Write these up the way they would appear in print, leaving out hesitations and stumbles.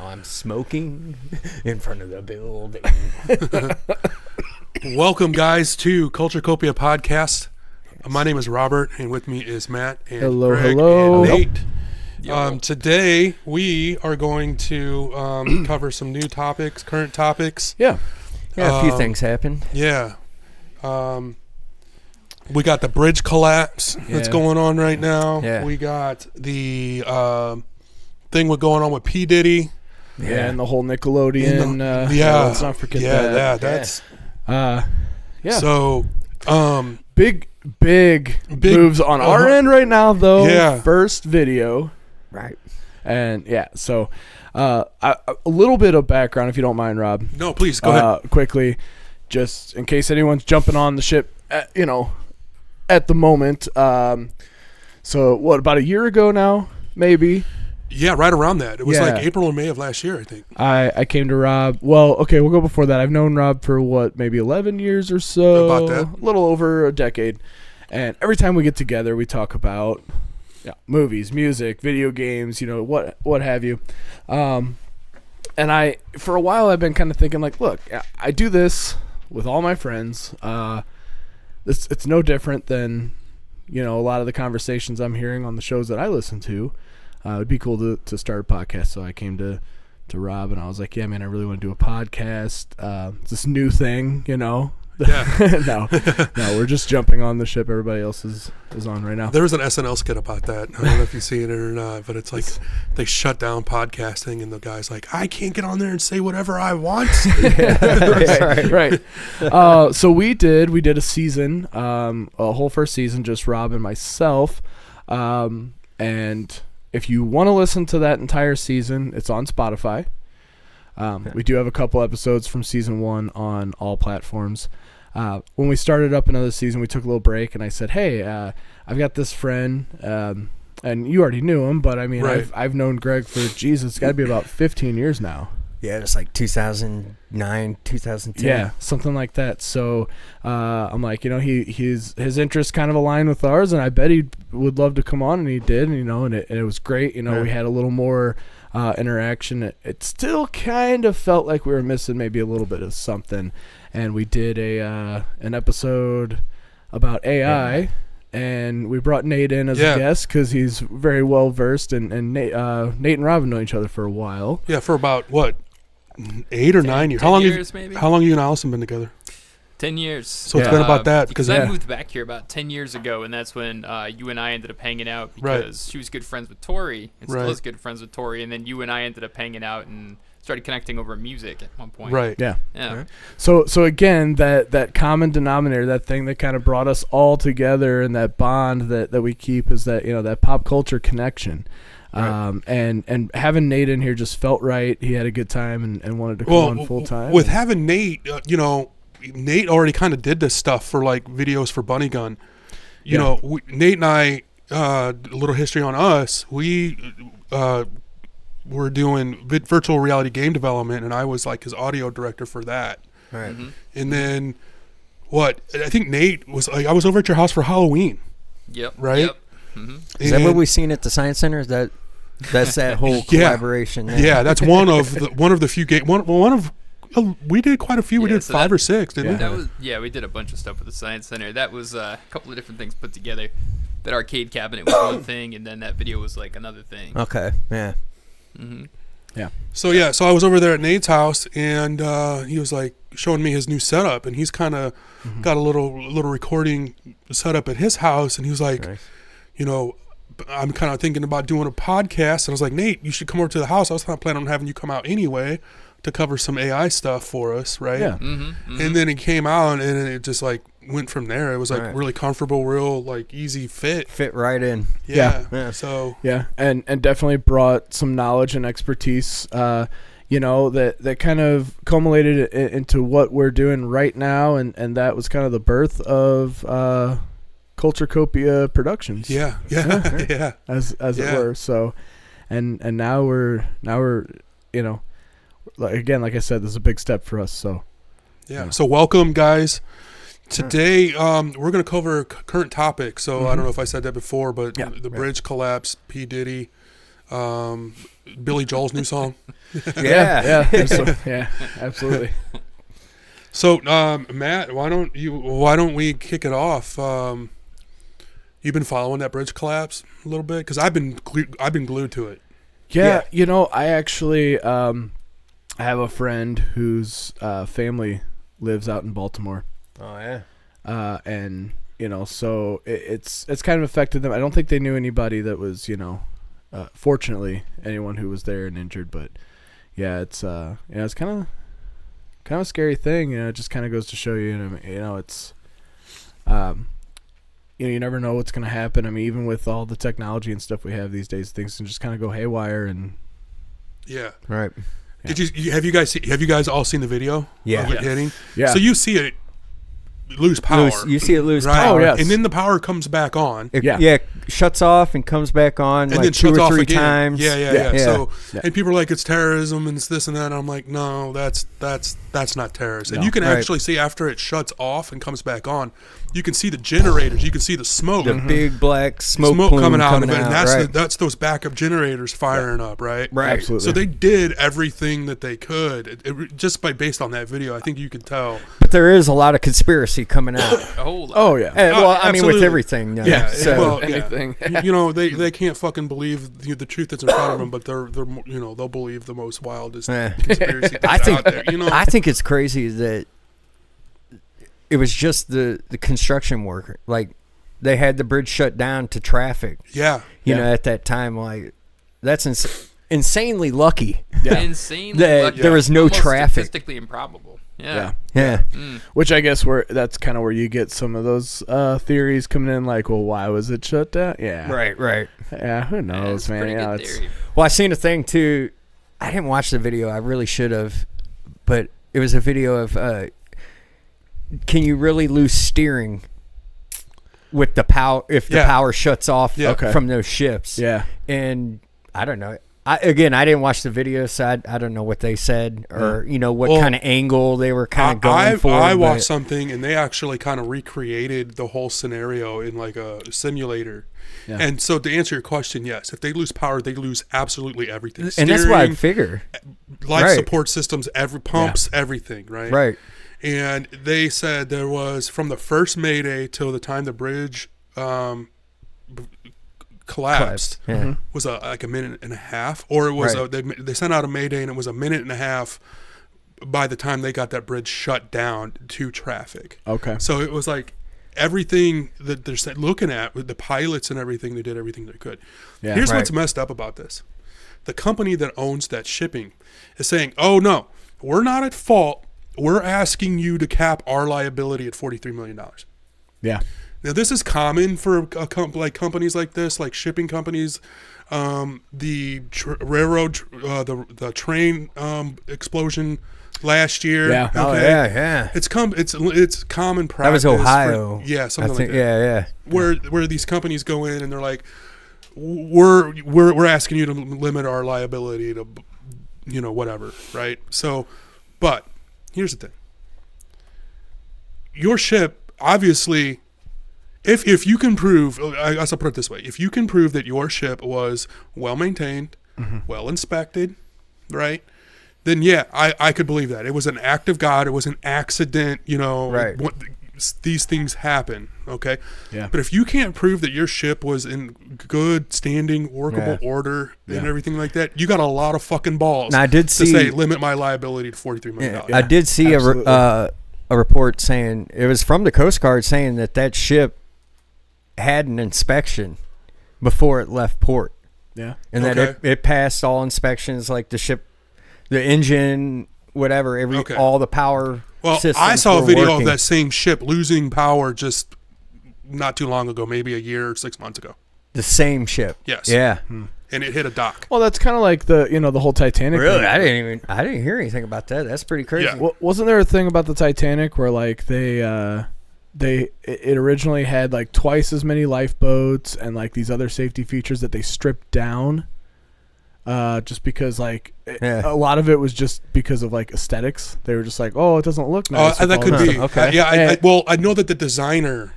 I'm smoking in front of the building. Welcome, guys, to Culture Copia podcast. My name is Robert, and with me is Matt and Greg and Nate. Today, we are going to cover some new topics, current topics. Yeah, a few things happened. Yeah. We got the bridge collapse that's going on right now. Yeah. We got the thing going on with P Diddy. Yeah, and the whole Nickelodeon. Let's not forget that. Yeah, that's... So, big moves on our end right now, though. Yeah. First video. Right. And, so a little bit of background, if you don't mind, Rob. No, please, go ahead. Quickly, just in case anyone's jumping on the ship, at the moment. So, about a year ago now, maybe? Yeah, right around that. It was like April or May of last year, I think. I came to Rob. Well, okay, we'll go before that. I've known Rob for maybe 11 years or so. About that. A little over a decade. And every time we get together, we talk about movies, music, video games, what have you. And for a while, I've been kind of thinking, like, look, I do this with all my friends. It's no different than, a lot of the conversations I'm hearing on the shows that I listen to. It'd be cool to start a podcast. So I came to Rob and I was like, yeah, man, I really want to do a podcast. It's this new thing, Yeah. No, we're just jumping on the ship everybody else is on right now. There was an SNL skit about that. I don't know if you've seen it or not, but it's like they shut down podcasting and the guy's like, I can't get on there and say whatever I want. Right. So we did a season, a whole first season, just Rob and myself. And if you want to listen to that entire season, it's on Spotify. We do have a couple episodes from season 1 on all platforms. When we started up another season, we took a little break, and I said, hey, I've got this friend, and you already knew him, but I mean, right. I've known Greg for, it's got to be about 15 years now. Yeah, it's like 2009, 2010. Yeah, something like that. So I'm like, his interests kind of aligned with ours, and I bet he would love to come on, and he did, and it was great. We had a little more interaction. It still kind of felt like we were missing maybe a little bit of something, and we did an episode about AI. And we brought Nate in as a guest because he's very well versed, and Nate and Rob have known each other for a while. Yeah, for about 8 or 9 years. 10 years, maybe. How long have you and Allison been together? 10 years. So it's been about that because I moved back here about 10 years ago, and that's when you and I ended up hanging out because she was good friends with Tori, and still is good friends with Tori, and then you and I ended up hanging out and started connecting over music at one point. Right. Yeah. Right. So again, that common denominator, that thing that kind of brought us all together, and that bond that we keep is that that pop culture connection. Right. And having Nate in here just felt right. He had a good time and wanted to come on full time. With having Nate, Nate already kind of did this stuff for like videos for Bunny Gun. Nate and I, a little history on us. We were doing virtual reality game development, and I was like his audio director for that. Right. Mm-hmm. And then I think Nate was like, I was over at your house for Halloween. Yep. Right. Yep. Mm-hmm. Is that what we've seen at the Science Center? Is that's that whole collaboration there? Yeah, that's one of the few games. We did quite a few. We did 5 or 6, didn't we? We did a bunch of stuff with the Science Center. That was a couple of different things put together. That arcade cabinet was one thing, and then that video was like another thing. Okay, yeah. Mm-hmm. Yeah. So I was over there at Nate's house, and he was like showing me his new setup, and he's kind of got a little recording setup at his house, and he was like, I'm kind of thinking about doing a podcast, and I was like, Nate, you should come over to the house. I was not planning on having you come out anyway to cover some AI stuff for us, right? Yeah. Mm-hmm. Mm-hmm. And then it came out, and it just like went from there. It was like really comfortable, real like easy fit right in. Yeah. So and definitely brought some knowledge and expertise that kind of culminated into what we're doing right now, and that was kind of the birth of Culture Copia Productions. Yeah. As it were. So and now we're again, like I said, this is a big step for us. So So welcome, guys. Today, we're going to cover current topics. So I don't know if I said that before, but the bridge collapse, P Diddy, Billy Joel's new song. Yeah, absolutely. So, Matt, why don't we kick it off? You've been following that bridge collapse a little bit because I've been glued to it. Yeah, I actually I have a friend whose family lives out in Baltimore. Oh yeah. And so it's kind of affected them. I don't think they knew anybody that was fortunately anyone who was there and injured, but yeah, it's it's kind of a scary thing. It just kind of goes to show you, it's you never know what's going to happen. I mean, even with all the technology and stuff we have these days, things can just kind of go haywire. And yeah, right. Yeah. Have you guys all seen the video? Yeah. Of it hitting? Yeah. So you see it lose power. You see it lose right? power. Oh, yes. And then the power comes back on. It shuts off and comes back on and like then 2 shuts or off 3 again. times. Yeah. So, Yeah. and people are like, it's terrorism and it's this and that. And I'm like, no, that's not terrorism. And No. you can actually see after it shuts off and comes back on, you can see the generators. You can see the smoke. The big black smoke plume coming out of it. And that's right. that's those backup generators firing up, right? Right. Absolutely. So they did everything that they could. Just based on that video, I think you could tell. But there is a lot of conspiracy coming out. A whole lot. Oh yeah. Well, I mean, with absolutely. everything. Yeah. So, Well, anything. They can't fucking believe the truth that's in front of them, but they'll believe the most wildest Yeah. conspiracy I that's think out there. I think it's crazy that it was just the construction worker. Like, they had the bridge shut down to traffic. Yeah. You know, at that time, like, that's insanely lucky. Yeah. Insanely That lucky. there was no Almost traffic. Statistically improbable. Yeah. Yeah. Which I guess that's kind of where you get some of those theories coming in, like, well, why was it shut down? Yeah. Right. Yeah, who knows, That's a man? pretty good It's theory. Well, I seen a thing too. I didn't watch the video. I really should have, but it was a video of can you really lose steering with the power if the power shuts off from those ships? Yeah. And I don't know. I didn't watch the video, so I don't know what they said or what kind of angle they were kind of going for. I watched something, and they actually kind of recreated the whole scenario in like a simulator. Yeah. And so to answer your question, yes, if they lose power, they lose absolutely everything. And that's what I figure. Life support systems, pumps, everything, right? Right. And they said there was, from the first Mayday till the time the bridge collapsed, was like a minute and a half, or it was they sent out a Mayday and it was a minute and a half by the time they got that bridge shut down to traffic. Okay. So it was like everything that they're looking at with the pilots and everything, they did everything they could. Yeah. Here's what's messed up about this. The company that owns that shipping is saying, oh no, we're not at fault. We're asking you to cap our liability at $43 million. Yeah. Now, this is common for companies like this, like shipping companies, the railroad, the train explosion last year. Yeah. Okay? Oh yeah. It's common practice. That was Ohio. Something like that. Yeah. Where these companies go in and they're like, we're asking you to limit our liability to, whatever, right? So, but here's the thing. Your ship, obviously, if you can prove, I guess I'll put it this way, if you can prove that your ship was well-maintained, well-inspected, right, then yeah, I could believe that. It was an act of God. It was an accident, Right. These things happen, okay? Yeah. But if you can't prove that your ship was in good, standing, workable order and everything like that, you got a lot of fucking balls Now, I did to see, say limit my liability to $43 million. I did see a report saying, it was from the Coast Guard saying that ship had an inspection before it left port. Yeah. And that it passed all inspections, like the ship, the engine, whatever, all the power systems. I saw a were video working. of that same ship losing power just not too long ago, maybe a year or 6 months ago. The same ship. Yes. Yeah. And it hit a dock. Well, that's kind of like the whole Titanic. Really? thing. I didn't hear anything about that. That's pretty crazy. Yeah. Wasn't there a thing about the Titanic where like it originally had like twice as many lifeboats and like these other safety features that they stripped down, just because like a lot of it was just because of like aesthetics. They were just like, oh, it doesn't look nice. That could be. Okay. I know that the designer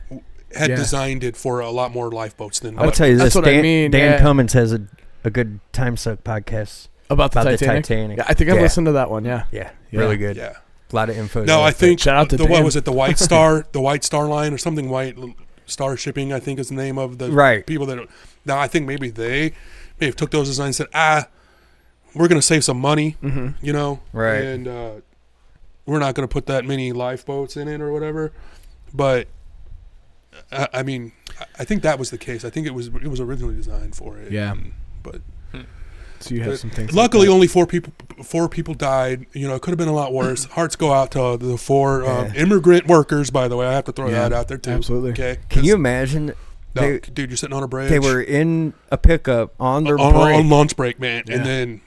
had designed it for a lot more lifeboats than. I'll tell you this. That's what I mean. Dan Cummins has a good time suck podcast about the Titanic. Yeah, I think I've listened to that one. Yeah. Yeah, really good. Yeah. A lot of info. No, I think shout out to what Dan. was it? The White Star, the White Star Line, or something. White Star Shipping, I think, is the name of the people that. Now, I think maybe they took those designs and said, we're going to save some money, you know, right? And we're not going to put that many lifeboats in it or whatever. But I mean, I think that was the case. I think it was originally designed for it. Yeah, but. So you have some things. Luckily, only four people died. You know, it could have been a lot worse. Hearts go out to the 4 immigrant workers. By the way, I have to throw that out there too. Absolutely. Okay. Can you imagine? Dude, you're sitting on a bridge. They were in a pickup on their break. On lunch break, man, and then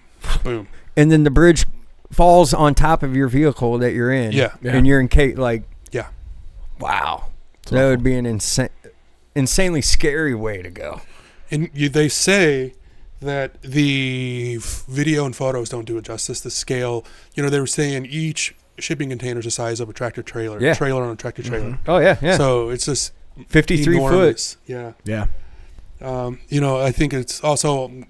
boom. And then the bridge falls on top of your vehicle that you're in. Yeah. And you're in Yeah. Wow. That would be an insanely scary way to go. And they say that the video and photos don't do it justice. The scale, you know, they were saying each shipping container is the size of a tractor trailer. Yeah. Trailer on a tractor trailer. Oh, yeah. So it's just 53 enormous. foot. Yeah. Yeah. You know, I think it's also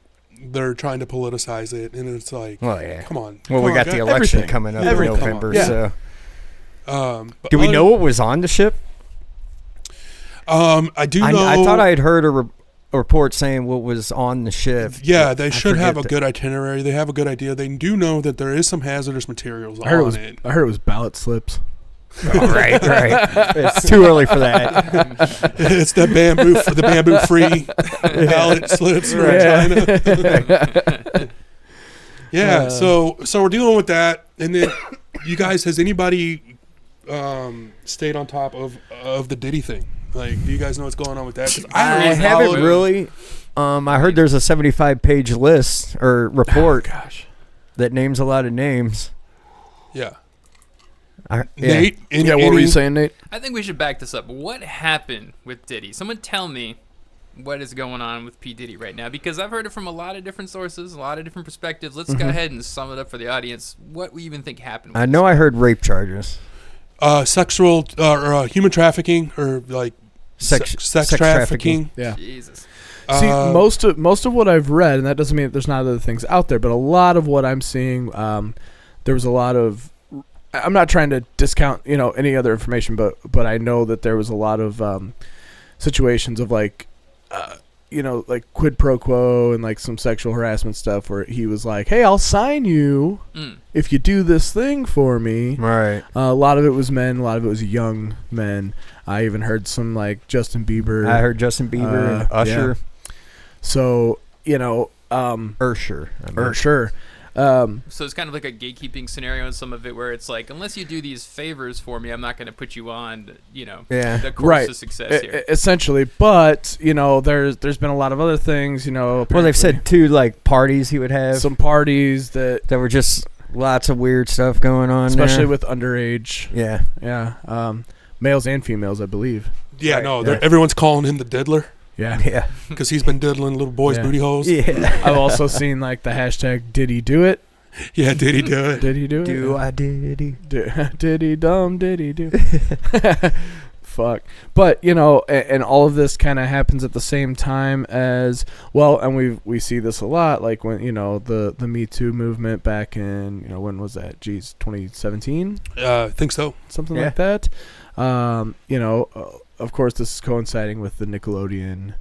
they're trying to politicize it, and it's like, well, yeah. Come on. Well, we got the election everything. coming up Everything. in November, Yeah. so. Do we know what was on the ship? I do know. I thought I had heard a report saying what was on the ship. Yeah, they should have a good itinerary. They have a good idea. They do know that there is some hazardous materials on it. I heard it was ballot slips. Oh, right. It's too early for that. It's the bamboo free ballot slips from China. Yeah, so we're dealing with that, and then you guys, has anybody stayed on top of the Diddy thing? Like, do you guys know what's going on with that? 'Cause I haven't really. I heard there's a 75-page list or report that names a lot of names. Yeah. Nate? What were you saying, Nate? I think we should back this up. What happened with Diddy? Someone tell me what is going on with P Diddy right now, because I've heard it from a lot of different sources, a lot of different perspectives. Let's go ahead and sum it up for the audience. What we even think happened with I know I heard rape charges. Sexual or human trafficking, or like sex trafficking. Yeah. Jesus. See, most of what I've read, and that doesn't mean that there's not other things out there, but a lot of what I'm seeing, there was a lot of. I'm not trying to discount, any other information, but I know that there was a lot of situations of like quid pro quo and like some sexual harassment stuff where he was like, "Hey, I'll sign you if you do this thing for me." Right. A lot of it was men, a lot of it was young men. I even heard some like Justin Bieber. I heard Justin Bieber and Usher. Yeah. So Usher. Sure. So it's kind of like a gatekeeping scenario in some of it, where it's like, unless you do these favors for me, I'm not going to put you on, the course of success here. Essentially, but there's been a lot of other things, Well, they've said too, like parties he would have. Some parties that were just lots of weird stuff going on, especially there. with underage. Yeah. Males and females, I believe. Yeah, everyone's calling him the diddler. Yeah. Because he's been diddling little boys' booty holes. Yeah. I've also seen like the hashtag "Did he do it?" Yeah, did he do it? Did he do it? Do I did he? Did he dumb? Did he do? Fuck. But and all of this kind of happens at the same time as well, and we see this a lot, like when the Me Too movement back in when was that? 2017. I think so. Something like that. Of course, this is coinciding with the Nickelodeon.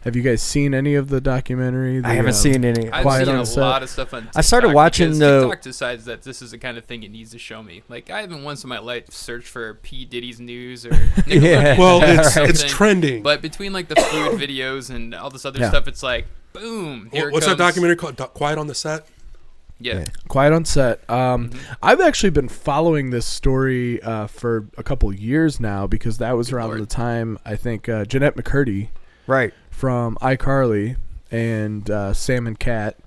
Have you guys seen any of the documentary? I haven't seen any. I've Quiet seen on a Set. lot of stuff on TikTok. I started watching TikTok decides that this is the kind of thing it needs to show me. Like, I haven't once in my life searched for P Diddy's news or Nickelodeon. Well, or it's trending. But between like the food videos and all this other stuff, it's like, boom. Here What's it comes. that documentary called? Quiet on the Set? Yeah. Quiet on Set. I've actually been following this story for a couple years now, because that was around the time, I think, Jeanette McCurdy from iCarly and Sam and Cat,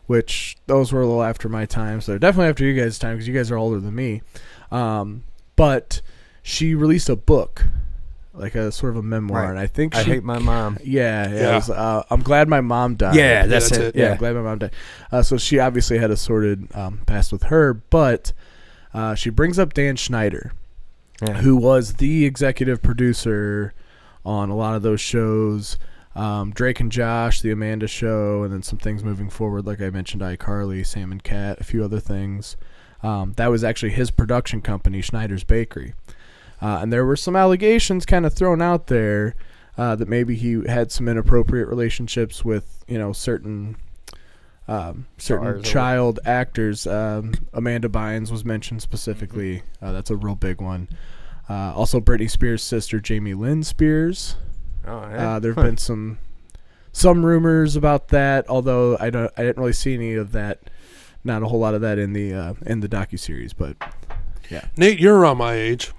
which those were a little after my time. So they're definitely after you guys' time, because you guys are older than me. But she released a book, like a sort of a memoir, and I think I Hate My Mom. Yeah. It was, I'm glad my mom died. Yeah, that's it. Yeah, I'm glad my mom died. So she obviously had a sordid past with her, but she brings up Dan Schneider, who was the executive producer on a lot of those shows. Drake and Josh, The Amanda Show, and then some things moving forward, like I mentioned, iCarly, Sam and Cat, a few other things. That was actually his production company, Schneider's Bakery. And there were some allegations kind of thrown out there that maybe he had some inappropriate relationships with, certain child actors. Amanda Bynes was mentioned specifically. That's a real big one. Also, Britney Spears' sister, Jamie Lynn Spears. Oh, yeah. There have been some rumors about that, although I didn't really see any of that. Not a whole lot of that in the docuseries, but yeah. Nate, you're around my age.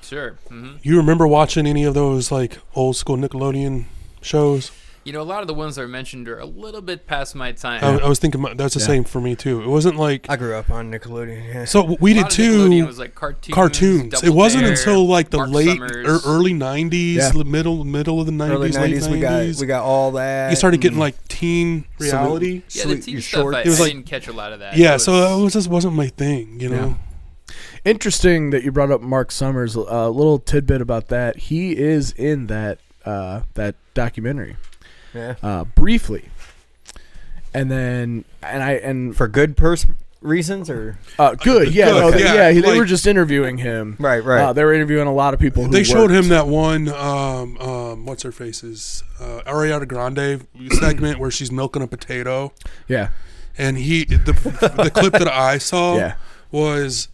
Sure. Mm-hmm. You remember watching any of those like old school Nickelodeon shows? A lot of the ones that are mentioned are a little bit past my time. I was thinking that's the same for me too. It wasn't like I grew up on Nickelodeon. Yeah. So we did too. Nickelodeon was like cartoons. It wasn't until like the Mark late Summers. early '90s, middle of the '90s, Early late 90s, '90s. we got all that. You started getting like teen reality. Yeah, the teen stuff, I didn't catch a lot of that. Yeah, so it just wasn't my thing, Yeah. Interesting that you brought up Mark Summers. A little tidbit about that. He is in that documentary. Yeah. Briefly. And for good reasons or good, yeah, good, yeah. They were just interviewing him. right. They were interviewing a lot of people. They showed him that one. What's her face's Ariana Grande segment where she's milking a potato. Yeah, and the clip that I saw was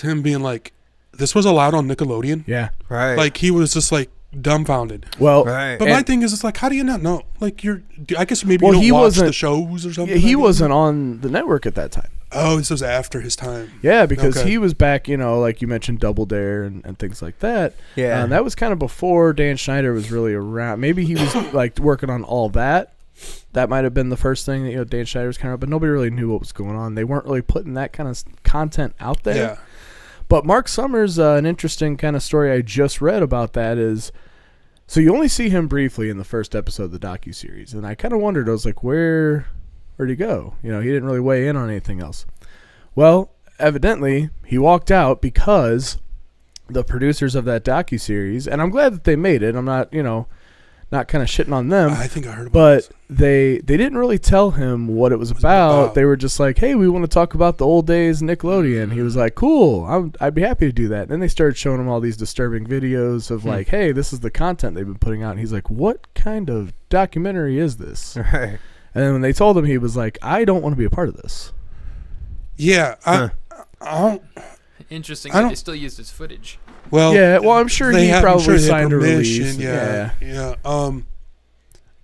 him being like, "This was allowed on Nickelodeon." Yeah, right. Like he was just like dumbfounded. Well, right. But my thing is, it's like, how do you not know? Like I guess maybe you don't watch the shows or something. Yeah, he wasn't on the network at that time. Oh, this was after his time. Yeah, because he was back, like you mentioned, Double Dare and things like that. Yeah, that was kind of before Dan Schneider was really around. Maybe he was like working on all that. That might have been the first thing that Dan Schneider was kind of, but nobody really knew what was going on. They weren't really putting that kind of content out there. Yeah. But Mark Summers, an interesting kind of story I just read about that is, so you only see him briefly in the first episode of the docuseries, and I kind of wondered, I was like, where'd he go? He didn't really weigh in on anything else. Well, evidently, he walked out because the producers of that docuseries, and I'm glad that they made it. I'm not, not kind of shitting on them. I think I heard about but this. they didn't really tell him what it was about. They were just like, hey, we want to talk about the old days Nickelodeon. He was like, cool, I'd be happy to do that. And then they started showing him all these disturbing videos of like, hey, this is the content they've been putting out. And he's like, what kind of documentary is this? Right. And then when they told him, he was like, I don't want to be a part of this. Yeah. I don't. Interesting that they still used his footage. Well, yeah. Well, I'm sure he probably signed a release. Yeah.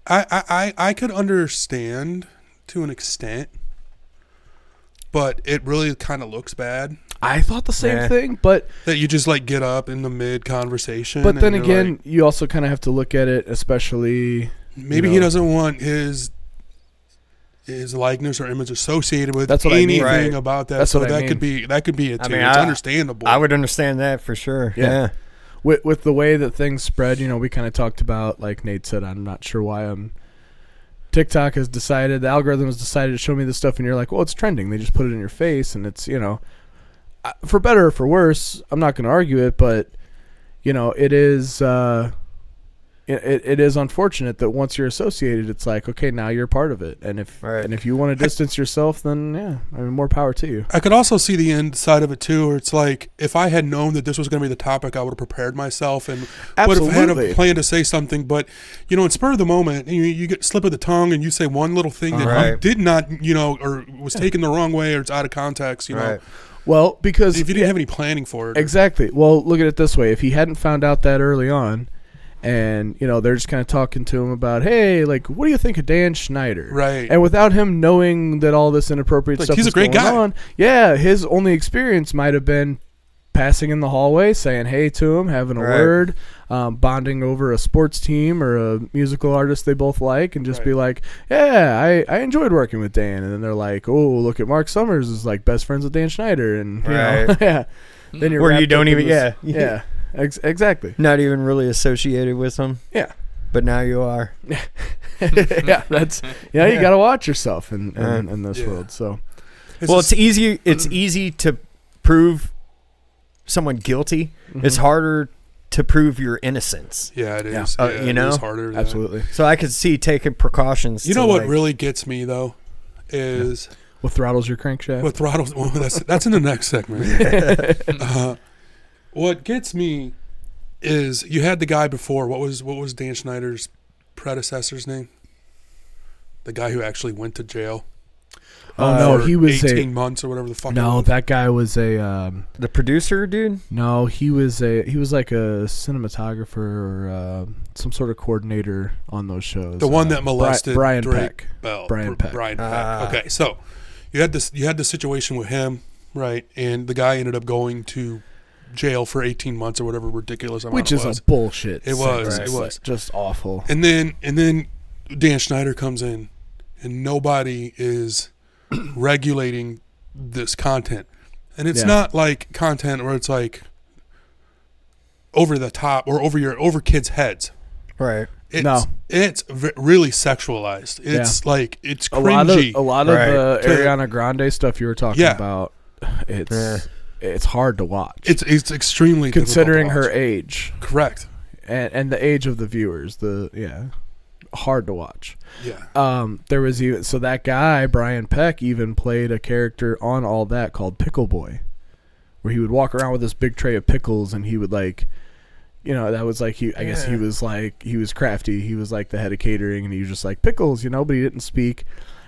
I could understand to an extent, but it really kind of looks bad. I thought the same thing, but that you just like get up in the mid conversation. But then again, you also kind of have to look at it, especially maybe he doesn't want his likeness or image associated with anything about that. That's so what I mean. that could be it too. It's understandable. I would understand that for sure. Yeah. With the way that things spread, we kind of talked about, like Nate said, I'm not sure why TikTok has decided, the algorithm has decided to show me this stuff, and you're like, well, it's trending. They just put it in your face, and it's, for better or for worse, I'm not going to argue it, but, it is... It is unfortunate that once you're associated, it's like, okay, now you're part of it, and if you want to distance yourself, then more power to you. I could also see the end side of it too, where it's like, if I had known that this was going to be the topic, I would have prepared myself and would have had a plan to say something. But in spur of the moment, you get slip of the tongue and you say one little thing that you did not, or was taken the wrong way, or it's out of context. Right. Well, because if you didn't have any planning for it, exactly. Well, look at it this way: if he hadn't found out that early on. And, they're just kind of talking to him about, hey, like, what do you think of Dan Schneider? Right. And without him knowing that all this inappropriate stuff he's was a great going guy. on, yeah, his only experience might have been passing in the hallway, saying hey to him, having a word, bonding over a sports team or a musical artist they both like, and just be like, yeah, I enjoyed working with Dan. And then they're like, oh, look at Mark Summers is like best friends with Dan Schneider. And, yeah. Then you're where you don't even, yeah. Exactly. Not even really associated with them. Yeah. But now you are. Yeah, that's you got to watch yourself in this world. So, it's easy. It's easy to prove someone guilty. Mm-hmm. It's harder to prove your innocence. Yeah, it Yeah. is. Yeah, You know? it is harder. than- Absolutely. So I could see taking precautions. You to, know what like, really gets me though is What throttles your crankshaft? what throttles. Well, that's in the next segment. What gets me is you had the guy before. What was Dan Schneider's predecessor's name? The guy who actually went to jail. Oh no, for he was 18 months or whatever the fuck. No, it was. that guy was a the producer, dude. no. He was like a cinematographer or some sort of coordinator on those shows. The one that molested Brian Drake Peck. Bell. Brian Peck. Brian Peck. Okay, so you had the situation with him, right? And the guy ended up going to jail for 18 months or whatever ridiculous amount Which it is was. a bullshit. It was, sentence. it was. Just awful. And then Dan Schneider comes in, and nobody is regulating this content. And it's Yeah. not like content where it's like over the top or over kids' heads. Right. It's really sexualized. It's like it's A lot cringy. of Right. the Ariana Grande stuff you were talking Yeah. about. It's hard to watch. It's extremely Considering difficult her to watch. age Correct. and the age of the viewers. Hard to watch. Yeah. There was even so that guy Brian Peck even played a character on All That called Pickle Boy, where he would walk around with this big tray of pickles and he would like, that was like I guess he was crafty. He was like the head of catering and he was just like pickles, but he didn't speak.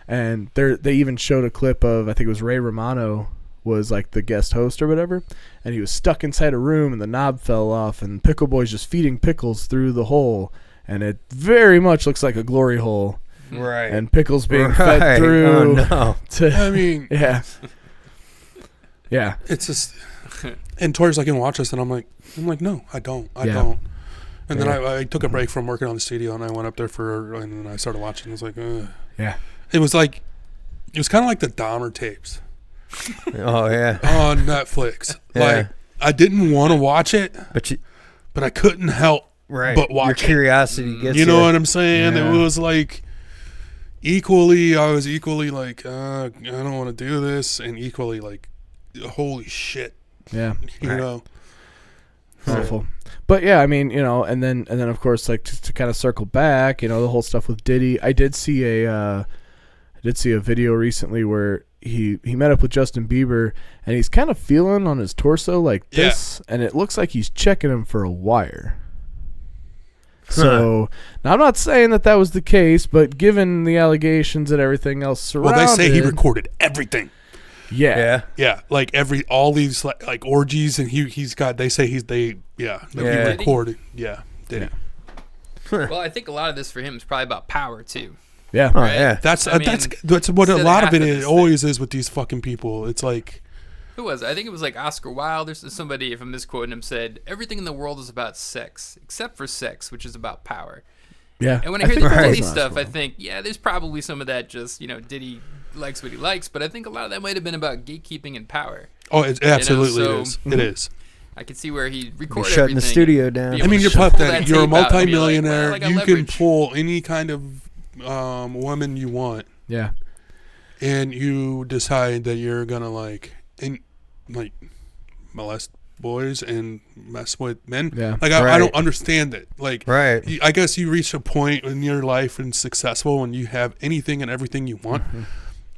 And they even showed a clip of I think it was Ray Romano was like the guest host or whatever, and he was stuck inside a room and the knob fell off and Pickle Boy's just feeding pickles through the hole. And it very much looks like a glory hole. Right. And pickles being fed through. Oh, no. I mean, Yeah. Yeah. it's just. And Tori's like, "You watch this," and I'm like, "No, I don't. I Yeah. don't." And then I took a break from working on the studio, and I went up there and then I started watching. I was like, ugh. Yeah. It was kind of like the Dahmer tapes Oh yeah. on Netflix. Yeah. Like, I didn't want to watch it, But I couldn't help right. but Your watch it. curiosity gets You know what I'm saying? Yeah. It was like I was equally like, I don't want to do this, and equally like, holy shit, Yeah. you Right. know. Awful. But yeah, I mean, and then of course, like to kind of circle back, the whole stuff with Diddy. I did see a video recently where he met up with Justin Bieber and he's kind of feeling on his torso like this, and it looks like he's checking him for a wire. So now I'm not saying that was the case, but given the allegations and everything else surrounding, Well, they say he recorded everything. Yeah. Yeah, like all these like orgies, and he's got. They say he recorded. Yeah, did he? Well, I think a lot of this for him is probably about power too. Yeah. Oh Right? yeah. That's I mean, that's what a instead of lot of it half of is. this Always is with these fucking people. It's like Who was it? I think it was like Oscar Wilde or somebody, if I'm misquoting him, said everything in the world is about sex except for sex, which is about power. Yeah. And when I hear the think Diddy it was stuff, I Oscar. think, yeah, there's probably some of that just, Diddy likes what he likes, but I think a lot of that might have been about gatekeeping and power. oh, it absolutely so- is. It is. I could see where he You're recorded shutting the everything. studio down. be I able mean, to you're pull pathetic. that You're a tape out and be like, multimillionaire. well, I got You can leverage. pull any kind of woman you want, Yeah. and you decide that you're gonna molest boys and mess with men. Yeah. Like I Right. don't understand it. Like Right. I guess you reach a point in your life and successful when you have anything and everything you want.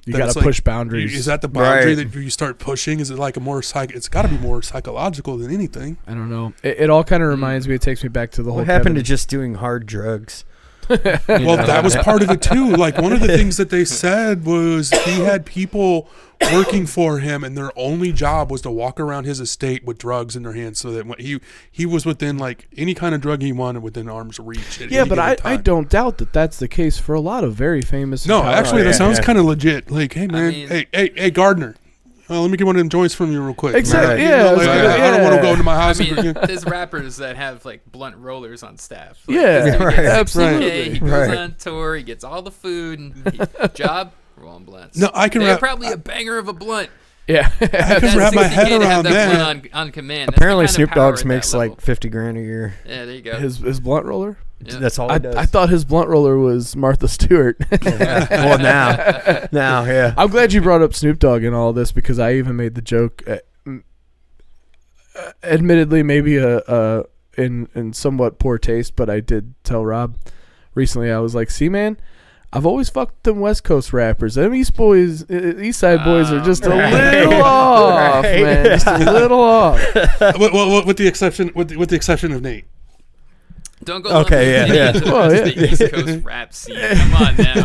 You that got it's to like- push boundaries. Is that the boundary Right. that you start pushing? Is it like a more it's got to be more psychological than anything. I don't know. It all kind of reminds me. It takes me back to the whole. What happened to Kevin- just doing hard drugs? Well, that was part of it too. Like one of the things that they said was he had people working for him, and their only job was to walk around his estate with drugs in their hands, so that when he was within like any kind of drug he wanted within arm's reach. At Yeah, any but given I time. don't doubt that that's the case for a lot of very famous. No, and actually, that talented- sounds kind of legit. Like, hey man, mean- hey Gardner, let me get one of them joints from you real quick. Exactly, You yeah, know, like, I was I gonna- don't want to go yeah. into my I house. mean, and, there's rappers that have like blunt rollers on staff. Like, Yeah, this guy right. gets Absolutely. 60K, he goes Right. on tour, he gets all the food, and job rolling blunts. No, I can They're wrap. probably a banger of a blunt. Yeah. I can wrap my head 60K to have around that that. blunt on command. That's the Apparently, kind of Snoop power Dogg's at that makes level. like $50,000 a year. Yeah, there you go. his blunt roller. Yeah. That's all he does. I thought his blunt roller was Martha Stewart. Well, now, yeah. I'm glad you brought up Snoop Dogg in all this because I even made the joke. Admittedly, maybe a in somewhat poor taste, but I did tell Rob recently. I was like, "See, man, I've always fucked them West Coast rappers. Them East Side boys are just a little off, man. Just a little off." With the exception of Nate. Don't go. Okay, yeah. The East Coast rap scene. Come on now.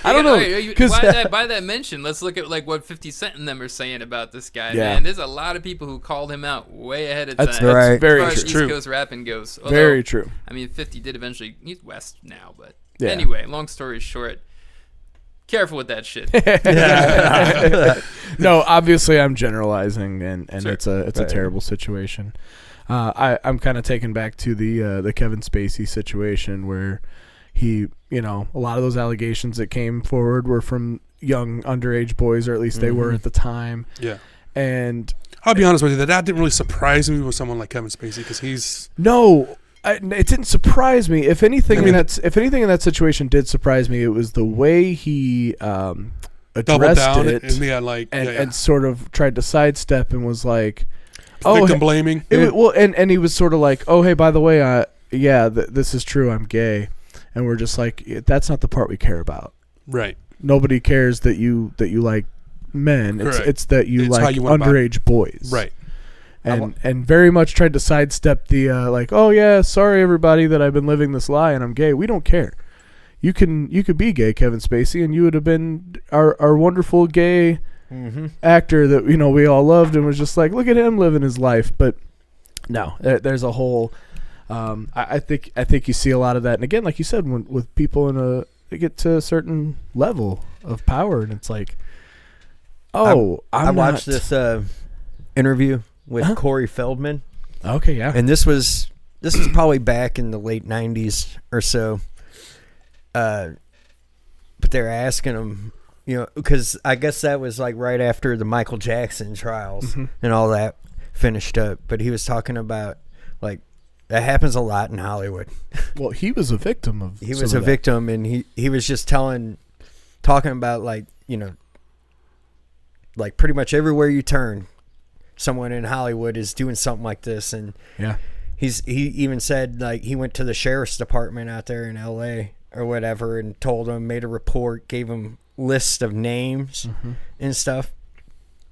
I don't know. Because by that mention, let's look at like what 50 Cent and them are saying about this guy. Yeah. Man, there's a lot of people who called him out way ahead of time. That's very as far as true. East Coast rapping goes. Although, Very true. I mean, 50 did eventually. He's West now, but Yeah. anyway. Long story short, careful with that shit. No, obviously I'm generalizing, and Sure. it's a terrible situation. I'm kind of taken back to the Kevin Spacey situation where he, a lot of those allegations that came forward were from young underage boys, or at least they were at the time. Yeah. And I'll be honest with you, that didn't really surprise me with someone like Kevin Spacey because he's it didn't surprise me. If anything, in that situation did surprise me, it was the way he doubled addressed down it and sort of tried to sidestep and was like, victim blaming. And he was sort of like, "Oh, hey, by the way, this is true. I'm gay," and we're just like, "That's not the part we care about." Right. Nobody cares that you like men. Correct. It's that you It's like how you went about underage boys. Right. And very much tried to sidestep the like, "Oh yeah, sorry everybody that I've been living this lie and I'm gay." We don't care. You could be gay, Kevin Spacey, and you would have been our wonderful gay actor that we all loved and was just like, look at him living his life. But no, there's a whole I think you see a lot of that, and again, like you said, with people they get to a certain level of power, and it's like, I watched this interview with Corey Feldman. Okay, yeah. And this was probably back in the late 90s or so. But they're asking him, because I guess that was like right after the Michael Jackson trials and all that finished up. But he was talking about, like, that happens a lot in Hollywood. Well, he was a victim of He was a victim, and he was just talking about, like, like pretty much everywhere you turn, someone in Hollywood is doing something like this. And yeah, he even said, like, he went to the sheriff's department out there in LA or whatever and told them, made a report, gave them list of names and stuff.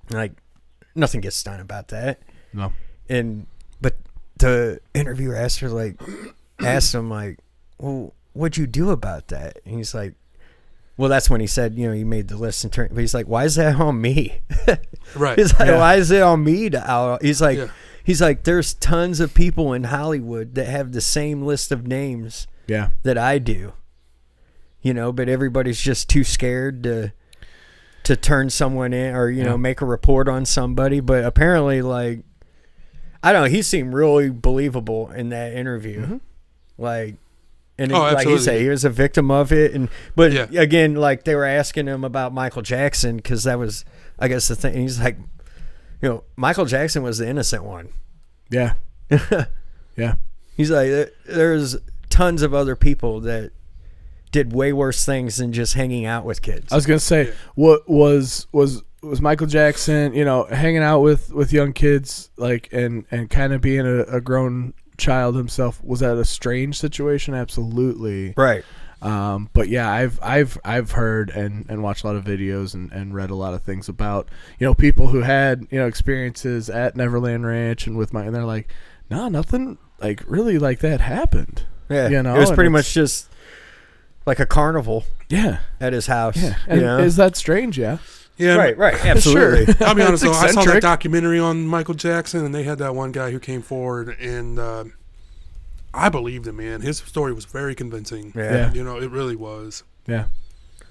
Like, nothing gets done about that. No. But the interviewer asked him, like, well, what'd you do about that? And he's like, well, that's when he said, he made the list but he's like, why is that on me? Right. He's like, why is it on me he's like, there's tons of people in Hollywood that have the same list of names that I do. But everybody's just too scared to turn someone in or, make a report on somebody. But apparently, like, I don't know, he seemed really believable in that interview. Like, and like he said, he was a victim of it. But again, like, they were asking him about Michael Jackson because that was, I guess, the thing. And he's like, Michael Jackson was the innocent one. Yeah. Yeah. He's like, there's tons of other people that did way worse things than just hanging out with kids. I was gonna say, what was Michael Jackson, hanging out with young kids, like, and kind of being a grown child himself? Was that a strange situation? Absolutely. Right. But yeah, I've heard and watched a lot of videos and read a lot of things about people who had experiences at Neverland Ranch and and they're like, no, nothing like really like that happened. Yeah. It was pretty much just like a carnival. Yeah. At his house. Yeah. And is that strange? Yeah. Yeah. Right. Absolutely. Sure. I'll be honest though, I saw eccentric. that documentary on Michael Jackson, and they had that one guy who came forward, and I believed him, man. His story was very convincing. Yeah. It really was. Yeah.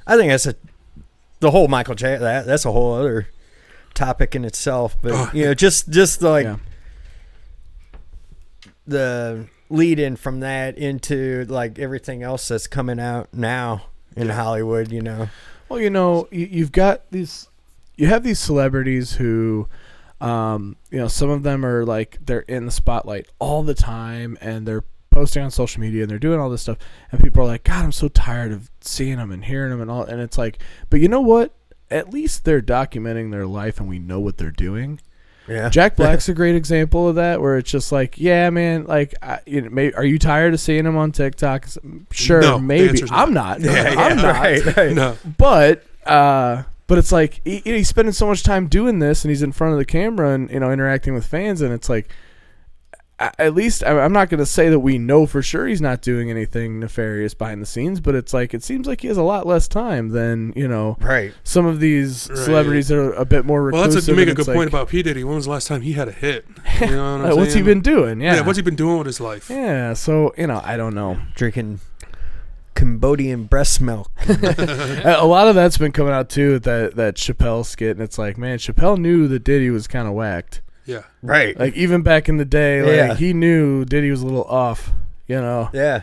I think the whole Michael Jackson, that's a whole other topic in itself. But, just like the lead in from that into like everything else that's coming out now in Hollywood, Well, you've got you have these celebrities who, some of them are like, they're in the spotlight all the time and they're posting on social media and they're doing all this stuff. And people are like, God, I'm so tired of seeing them and hearing them and all. And it's like, but you know what? At least they're documenting their life and we know what they're doing. Yeah. Jack Black's a great example of that, where it's just like, yeah, man, like, are you tired of seeing him on TikTok? Sure, No, the maybe. answer's no. I'm not. Yeah, I'm not. right. No. But it's like he's spending so much time doing this, and he's in front of the camera and interacting with fans, and it's like, at least I'm not going to say that we know for sure he's not doing anything nefarious behind the scenes, but it's like it seems like he has a lot less time than Right. some of these celebrities that are a bit more reclusive. Well, you make a good like, point about P Diddy. When was the last time he had a hit? You know what I'm what's he saying? been doing? Yeah, What's he been doing with his life? Yeah, so I don't know. Drinking Cambodian breast milk. A lot of that's been coming out too with that Chappelle skit, and it's like, man, Chappelle knew that Diddy was kind of whacked. Yeah. Right. Like even back in the day, Yeah. he knew Diddy was a little off. Yeah.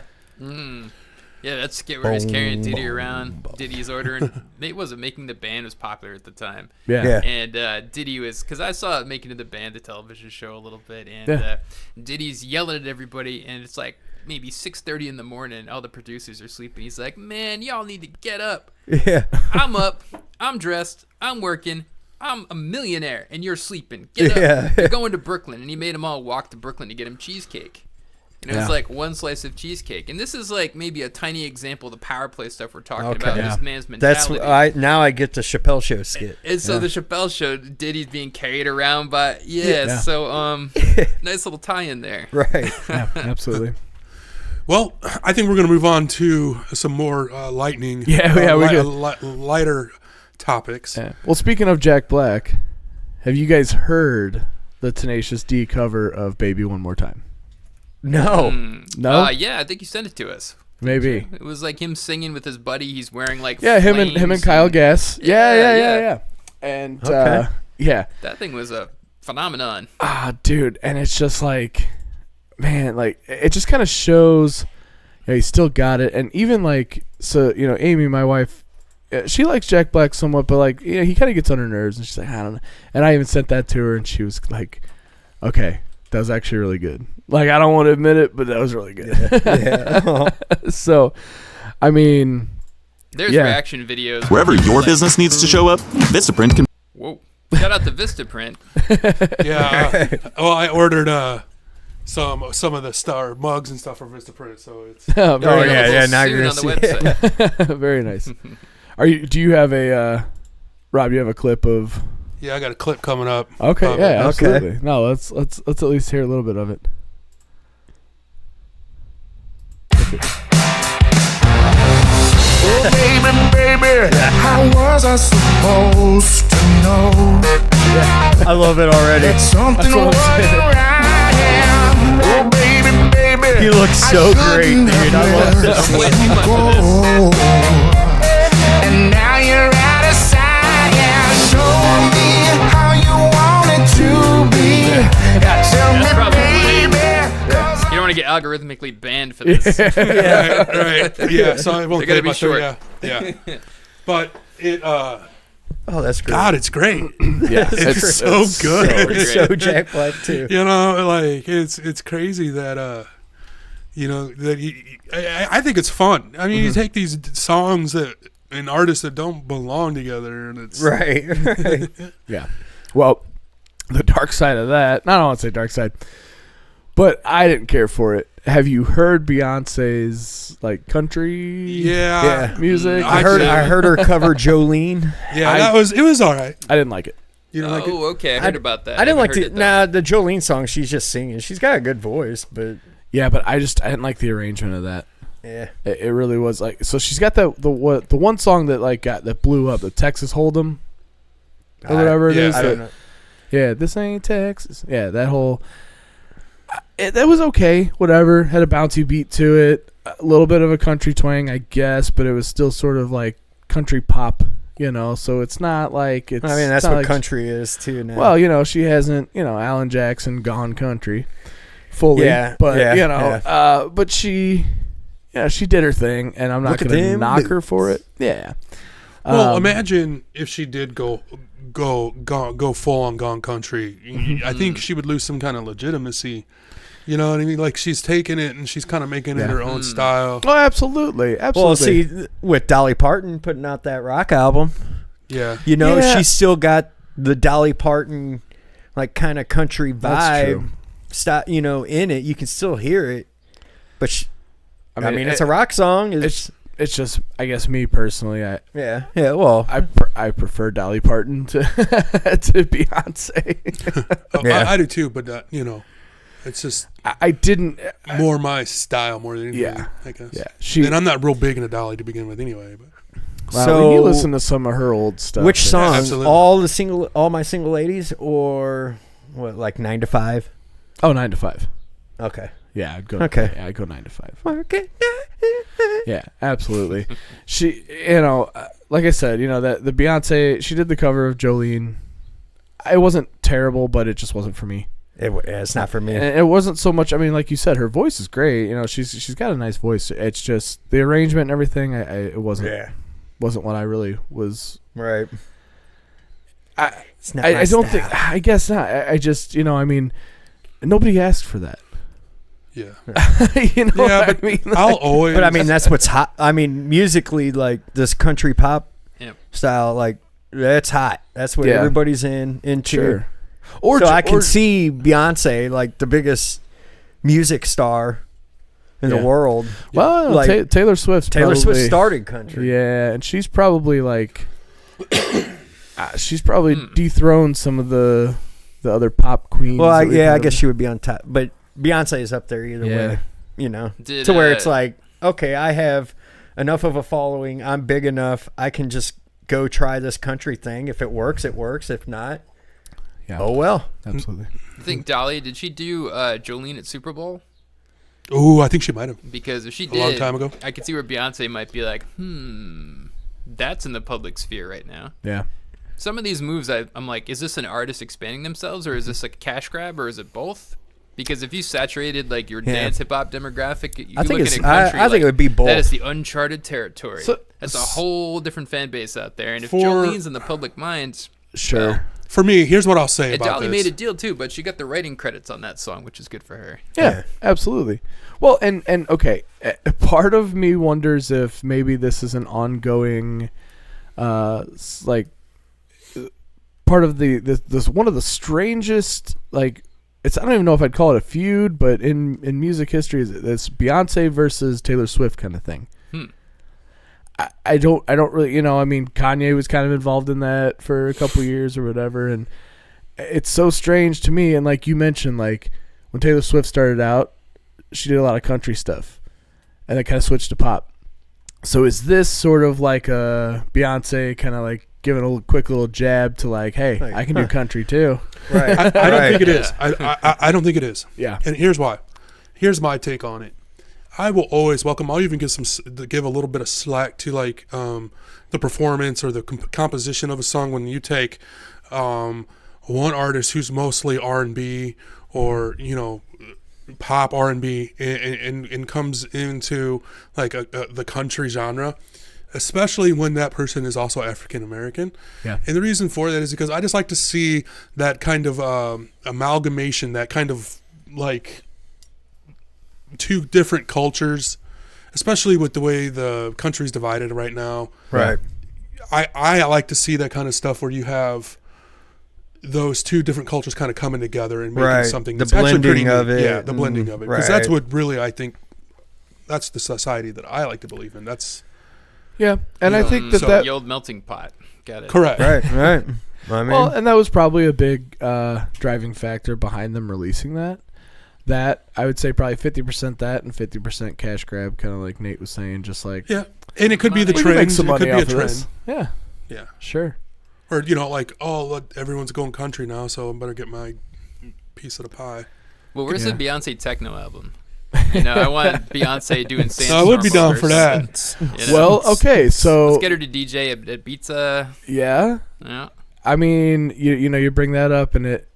Yeah, that skit where he's carrying Diddy around. Diddy's ordering. It wasn't Making the Band was popular at the time. Yeah. And Diddy was, because I saw Making of the Band, the television show, a little bit, and Diddy's yelling at everybody, and it's like maybe 6:30 in the morning. All the producers are sleeping. He's like, "Man, y'all need to get up. Yeah. I'm up. I'm dressed. I'm working. I'm a millionaire, and you're sleeping. Get up. Yeah. You're going to Brooklyn." And he made them all walk to Brooklyn to get him cheesecake. It's like one slice of cheesecake. And this is like maybe a tiny example of the power play stuff we're talking about. Yeah. This man's mentality. That's now I get the Chappelle Show skit. And so the Chappelle Show, Diddy's being carried around by so nice little tie-in there. Right. Yeah, absolutely. Well, I think we're going to move on to some more lightning. Lighter topics. Yeah. Well, speaking of Jack Black, have you guys heard the Tenacious D cover of "Baby One More Time"? No. No. Yeah, I think you sent it to us. Maybe. It was like him singing with his buddy. He's wearing like him and Kyle Gass. Yeah. And Okay. That thing was a phenomenon. Dude, and it's just like, man, like it just kind of shows he still got it. And even like, so Amy, my wife, she likes Jack Black somewhat, but like he kind of gets on her nerves, and she's like, I don't know. And I even sent that to her, and she was like, okay, that was actually really good. Like, I don't want to admit it, but that was really good. Yeah. So, I mean, there's reaction videos. Wherever your business needs to show up, Vistaprint can. Whoa. Shout out to Vistaprint. Yeah. Well, I ordered some of the star mugs and stuff from Vistaprint, so it's very nice. yeah. Now you're on gonna the see. website. Very nice. Do you have a Rob? You have a clip of? Yeah, I got a clip coming up. Okay, yeah, Okay. absolutely. No, let's at least hear a little bit of it. Oh, baby, how was I supposed to know I love it already. that something what I'm wasn't saying. right? Oh, baby, He looks so great, dude. I love this. I'm way too much for this. And now you're out of sight. Show me how you want it to be. Tell me, baby. You don't want to get algorithmically banned for this. right. Yeah, so I won't They gotta play be much, short. Yeah. But it Oh, that's great. God, it's great. Yeah, It's so good. It's so Jack Black too. You know, like it's crazy that I think it's fun. I mean, you take these songs and artists that don't belong together, and it's Right. Yeah. Well, the dark side of that. I don't want to say dark side, but I didn't care for it. Have you heard Beyonce's like country? Yeah. Music. I I heard her cover Jolene. Yeah, it was all right. I didn't like it. You know, like it? Okay. I heard about that. I didn't like haven't the heard it, though. the Jolene song. She's just singing. She's got a good voice, but Yeah, but I didn't like the arrangement of that. yeah. It really was like, so she's got the one song that like that blew up, the Texas Hold'em or whatever it is. I don't know. Yeah, this ain't Texas. Yeah, that whole that was okay. Whatever, had a bouncy beat to it, a little bit of a country twang, I guess, but it was still sort of like country pop, So it's not like it's. I mean, that's not what like country is too now. Well, she hasn't, Alan Jackson gone country fully. Yeah, but yeah. but she did her thing, and I'm not Look at going to them knock her boots. for it. Yeah. Well, imagine if she did go full on gone country. I think she would lose some kind of legitimacy. You know what I mean? Like she's taking it and she's kind of making it her own style. Oh, absolutely. well, see, with Dolly Parton putting out that rock album, Yeah. Yeah. she's still got the Dolly Parton like kind of country That's true. vibe, in it. You can still hear it, but I mean, it's a rock song. It's just, I guess, me personally. Yeah. Well, I prefer Dolly Parton to to Beyonce. I do too, but it's just I didn't more my style more than anything. Yeah. I guess. Yeah, and I'm not real big into Dolly to begin with, anyway. But Wow, so you listen to some of her old stuff. which songs? absolutely. All my single ladies, or what? Like 9 to 5. Oh, 9 to 5. Okay. Yeah, I'd go. Okay. Yeah, I'd go 9 to 5. Okay. Yeah, absolutely. She, like I said, that the Beyonce, she did the cover of Jolene. It wasn't terrible, but it just wasn't for me. It's not for me. And it wasn't so much. I mean, like you said, her voice is great. She's got a nice voice. It's just the arrangement and everything. It wasn't what I really was. Right. It's not I my don't style. think. I guess not. I just I mean, nobody asked for that. yeah, Yeah, but I mean, I'll always. But I mean, that's what's hot. I mean, musically, like this country pop style, like that's hot. That's what everybody's into. Sure. So I can see Beyonce, like the biggest music star in the world. Well, like Taylor Swift. Taylor Swift started country. Yeah, and she's probably like, she's probably dethroned some of the other pop queens. Well, I guess she would be on top, but Beyonce is up there either way. To where it's like, okay, I have enough of a following. I'm big enough. I can just go try this country thing. If it works, it works. If not, oh well. Absolutely. I think Dolly, did she do Jolene at Super Bowl? Oh, I think she might have. Because if she did, a long time ago, I could see where Beyonce might be like, that's in the public sphere right now. Yeah. Some of these moves, I'm like, is this an artist expanding themselves, or is this a cash grab, or is it both? Because if you saturated like your dance hip hop demographic, you're looking at country. I think it would be both. That is the uncharted territory. So, that's a whole different fan base out there. And if Jolene's in the public mind, sure. well, for me, here's what I'll say and about Dolly this. made a deal too, but she got the writing credits on that song, which is good for her. Yeah, absolutely. Well, and okay, part of me wonders if maybe this is an ongoing, like, part of this one of the strangest, like, I don't even know if I'd call it a feud, but in music history, it's Beyonce versus Taylor Swift kind of thing. I don't really, I mean, Kanye was kind of involved in that for a couple years or whatever, and it's so strange to me. And like you mentioned, like when Taylor Swift started out, she did a lot of country stuff, and then kind of switched to pop. So is this sort of like a Beyonce kind of like giving a quick little jab to like, hey, I can do country too? Right. I don't think it is. I don't think it is. Yeah. And here's why. Here's my take on it. I will always welcome. I'll even give a little bit of slack to like the performance or the composition of a song when you take one artist who's mostly R&B or pop R&B and comes into like the country genre, especially when that person is also African American. Yeah. And the reason for that is because I just like to see that kind of amalgamation, that kind of like two different cultures, especially with the way the country's divided right now. Right. I like to see that kind of stuff where you have those two different cultures kind of coming together and making something the that's actually pretty blending of neat. it. Yeah, the blending of it. Because that's right. what really I think that's the society that I like to believe in. That's Yeah, and I think that the old melting pot. Got it. correct. Right. I mean, well, and that was probably a big driving factor behind them releasing that. That I would say probably 50% that and 50% cash grab, kind of like Nate was saying, just like Yeah, and it could be the we can make trend. some It could money be a off of trend. this. Yeah, Yeah, sure. or like look, everyone's going country now, so I better get my piece of the pie. Well, where's the Beyonce techno album? I want Beyonce doing Sandstorm. I would be down for that. Well, okay, so let's get her to DJ at Pizza. Yeah, I mean, you bring that up, and it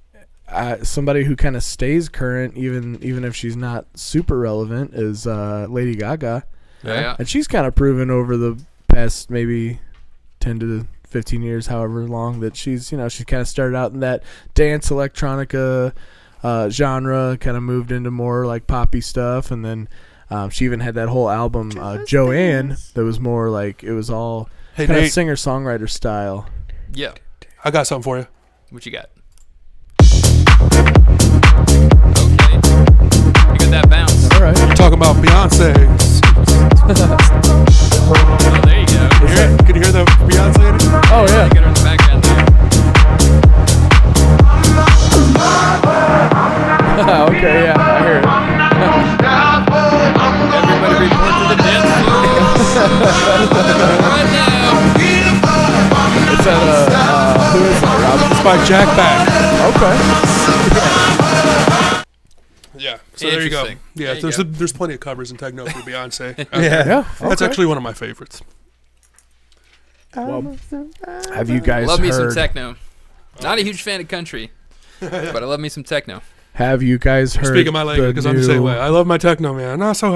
somebody who kind of stays current, even if she's not super relevant, is Lady Gaga. Yeah. And she's kind of proven over the past maybe 10 to 15 years, however long, that she's kind of started out in that dance electronica genre, kind of moved into more like poppy stuff, and then she even had that whole album Joanne that was more like it was all Hey, kind of Nate. singer-songwriter style. Yeah. I got something for you. What you got? that bounce. All right. We're talking about Beyonce. Oh, there you go. Can you hear the Beyonce in it? Oh yeah. Get her in the background there. Okay, yeah, I hear it. Everybody report to the dance floor right now. It's at who is it? Rob? It's by Jack Back. Okay. Yeah. So there you go. Interesting. Yeah, There you there's plenty of covers in techno for Beyonce. Yeah. That's okay. actually one of my favorites. Well, have you guys Love me some heard? techno. Not a huge fan of country, but I love me some techno. Have you guys heard? Speaking my language, because I'm the new- same way. I love my techno, man. Not so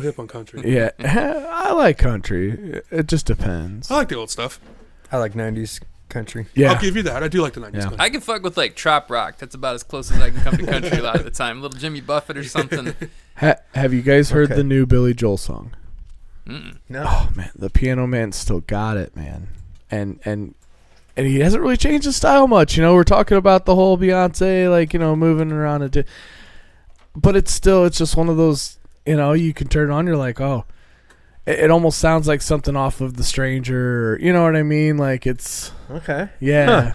hip on country. Yeah, I like country. It just depends. I like the old stuff. I like 90s country. Yeah. I'll give you that. I do like the 90s Yeah. country. I can fuck with like trop rock. That's about as close as I can come to country a lot of the time. Little Jimmy Buffett or something. Have you guys heard Okay. the new Billy Joel song? Mm-mm. No. Oh man, the Piano Man still got it, man. And he hasn't really changed his style much. You know, we're talking about the whole Beyonce, like, you know, moving around it. But it's just one of those, you know, you can turn it on, you're like, oh, it almost sounds like something off of The Stranger. Or, you know what I mean? Like it's, Okay. yeah. Huh.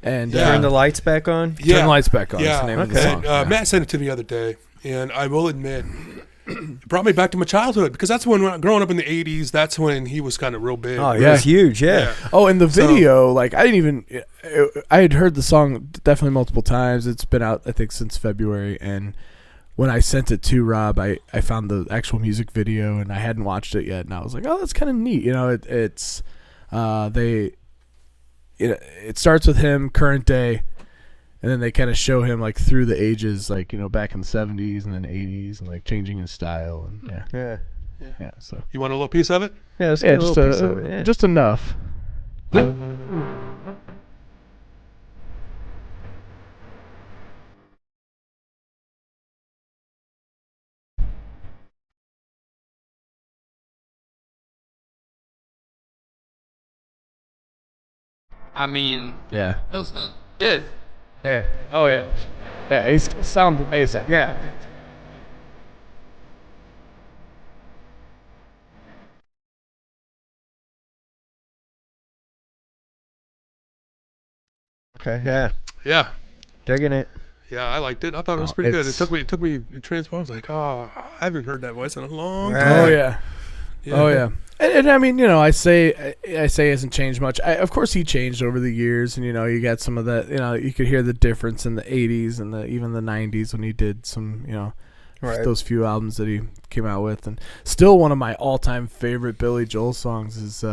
And Turn the lights back on. Turn the lights back on. Is Yeah. the name of the Okay. song. And, Matt sent it to me the other day, and I will admit, it brought me back to my childhood, because that's when growing up in the 80s, that's when he was kind of real big. Oh, it Yeah. was huge. Yeah. Oh, and the So- video, like, I didn't even, I had heard the song definitely multiple times. It's been out, I think, since February. And when I sent it to Rob, I found the actual music video, and I hadn't watched it yet. And I was like, oh, that's kind of neat. You know, it starts with him, current day, and then they kind of show him, like, through the ages, like, you know, back in the 70s and then 80s, and, like, changing his style. And Yeah. yeah, so. You want a little piece of it? Yeah, let's Yeah, get a little piece of it. Yeah. just enough. I mean, Yeah. that was good. Yeah. Oh yeah. Yeah. He sounds amazing. Yeah. Okay. Yeah. Yeah. Digging it. Yeah, I liked it. I thought it was Oh, pretty good. It it's- took me transformed. I was like, oh, I haven't heard that voice in a long Right. time. Oh yeah. Oh yeah. And I mean, you know, I say he hasn't changed much. Of course, he changed over the years, and you know, you got some of that. You know, you could hear the difference in the '80s and even the '90s when he did some, you know, Right. those few albums that he came out with. And still, one of my all-time favorite Billy Joel songs is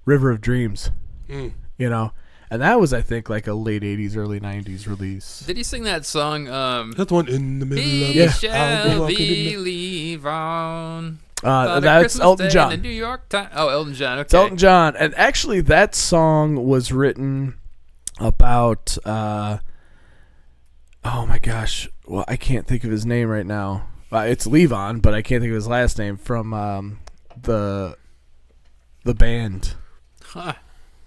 "River of Dreams." Mm. You know, and that was, I think, like a late '80s, early '90s release. Did he sing that song? That's the one in the middle of He it. shall walking in the- believe on. On a That's Christmas Elton Day John. in the New York Times. Oh, Elton John. Okay. It's Elton John, and actually, that song was written about. Oh my gosh! Well, I can't think of his name right now. It's Levon, but I can't think of his last name from the band. Huh.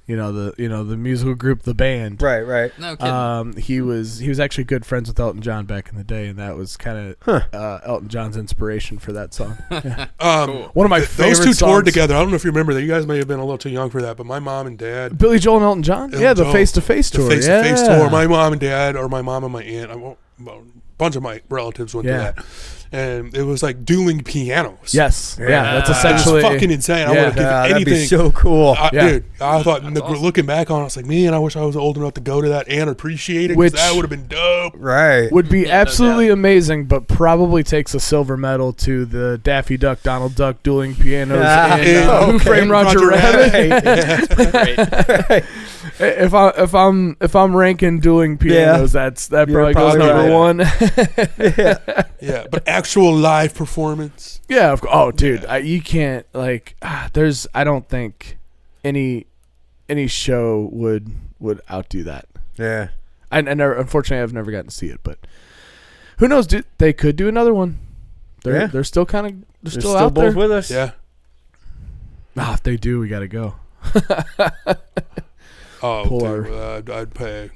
You know the musical group, the band. Right. Right. No kidding. He was actually good friends with Elton John back in the day, and that was kind of Elton John's inspiration for that song. Yeah. Cool. One of my favorite Those two toured songs. together. I don't know if you remember that. You guys may have been a little too young for that, but my mom and dad, Billy Joel and Elton John. Elton Yeah, the John. face-to-face tour. the face-to-face yeah. tour. My mom and dad, or my mom and my aunt, well, a bunch of my relatives went Yeah. to that, and it was like dueling pianos. Yes. Yeah, that's It was essentially fucking insane. I Yeah. would have given That'd anything. be so cool. Yeah. Dude, I thought, awesome. looking back on it, I was like, man, I wish I was old enough to go to that and appreciate it, Which- because that would have been dope. Right. would be Yeah, no absolutely amazing, but probably takes a silver medal to the Daffy Duck, Donald Duck dueling pianos in Who okay. Framed Roger Rabbit. Great. if I'm ranking dueling pianos, that You're probably goes probably number right. one. Yeah, but actual live performance. Yeah. Oh, dude, you can't there's. I don't think any show would outdo that. Yeah. I never, unfortunately, I've never gotten to see it, but who knows? They could do another one. Yeah. They're still kind of They're still out both there. with us. Yeah. If they do, we got to go. Oh, Pull dude, I'd pay.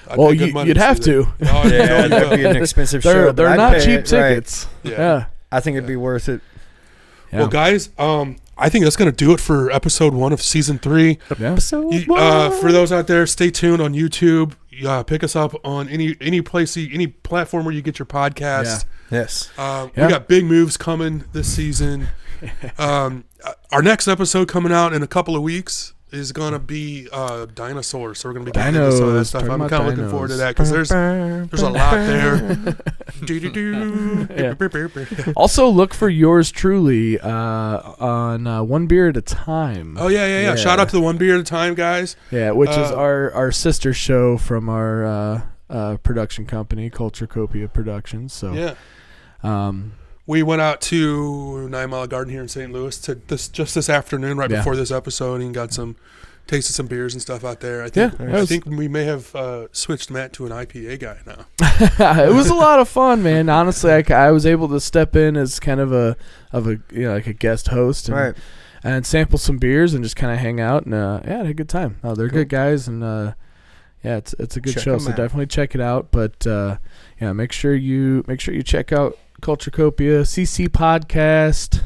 I'd Well, pay good money you'd to have see to. that. Oh, Yeah, no, that'd be an expensive show. They're but I'd not pay cheap it, right. tickets. Yeah. I think it'd be worth it. Yeah. Well, guys, I think that's going to do it for episode 1 of season 3. Yeah. For those out there, stay tuned on YouTube. Pick us up on any place, any platform where you get your podcast. Yes. We got big moves coming this season. Our next episode coming out in a couple of weeks is going to be dinosaurs. So we're going to be getting into some of that stuff. Talking I'm about kind of looking forward to that because there's a lot there. Also, look for yours truly on One Beer at a Time. Oh, yeah. Shout out to the One Beer at a Time guys. Yeah, which is our sister show from our production company, Culture Copia Productions. So Yeah. We went out to 9 Mile Garden here in St. Louis just this afternoon, right before this episode, and tasted some beers and stuff out there. I think we may have switched Matt to an IPA guy now. It was a lot of fun, man. Honestly, I was able to step in as kind of a like a guest host and sample some beers and just kind of hang out and had a good time. Oh, they're good guys and it's a good show. So definitely check it out. But make sure you check out Culture Copia CC podcast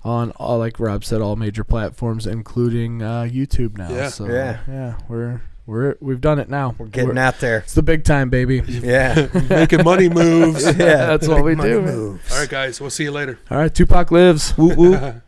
on all, like Rob said, all major platforms, including YouTube now. Yeah. So we've done it now. We're getting out there. It's the big time, baby. Yeah. Making money moves. That's what we do. All right, guys. We'll see you later. All right, Tupac lives. Woo woo.